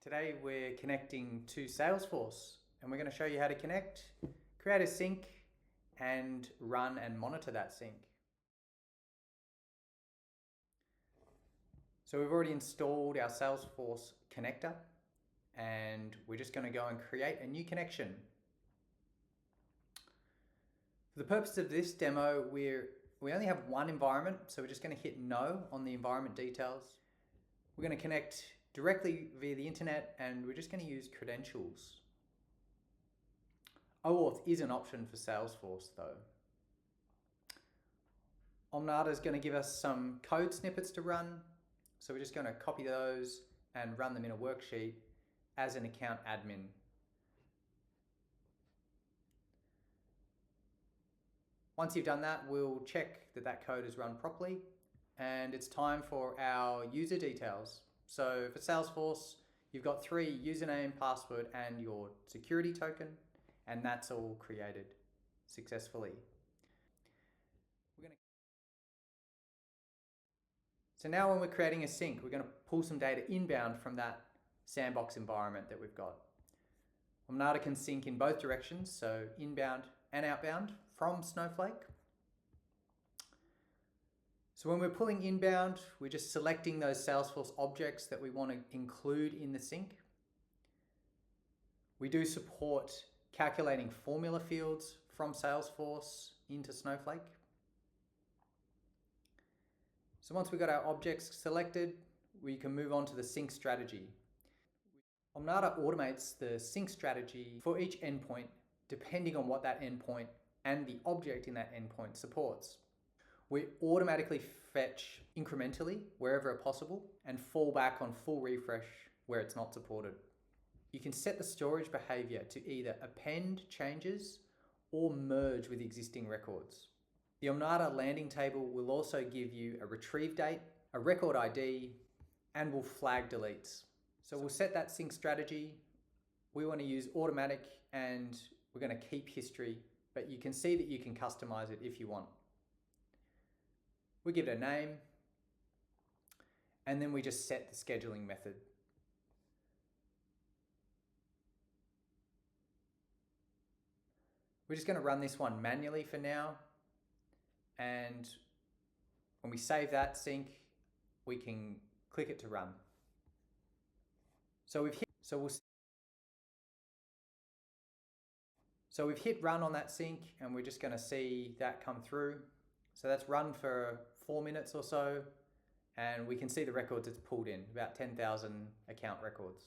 Today we're connecting to Salesforce and we're going to show you how to connect, create a sync and run and monitor that sync. So we've already installed our Salesforce connector and we're just going to go and create a new connection. For the purpose of this demo, we only have one environment, so we're just going to hit no on the environment details. We're going to connect directly via the internet and we're just going to use credentials. OAuth is an option for Salesforce though. Omnata is going to give us some code snippets to run, so we're just going to copy those and run them in a worksheet as an account admin. Once you've done that, we'll check that that code is run properly and it's time for our user details. So for Salesforce, you've got 3: username, password, and your security token, and that's all created successfully. So now when we're creating a sync, we're going to pull some data inbound from that sandbox environment that we've got. Omnata can sync in both directions, so inbound and outbound from Snowflake. So when we're pulling inbound, we're just selecting those Salesforce objects that we want to include in the sync. We do support calculating formula fields from Salesforce into Snowflake. So once we've got our objects selected, we can move on to the sync strategy. Omnata automates the sync strategy for each endpoint depending on what that endpoint and the object in that endpoint supports. We automatically fetch incrementally wherever possible and fall back on full refresh where it's not supported. You can set the storage behavior to either append changes or merge with existing records. The Omnata landing table will also give you a retrieve date, a record ID, and will flag deletes. So we'll set that sync strategy. We want to use automatic and we're going to keep history, but you can see that you can customize it if you want. We give it a name and then we just set the scheduling method. We're just going to run this one manually for now, and when we save that sync, we can click it to run. So we've hit run on that sync and we're just going to see that come through. So that's run for 4 minutes or so and we can see the records it's pulled in, about 10,000 account records.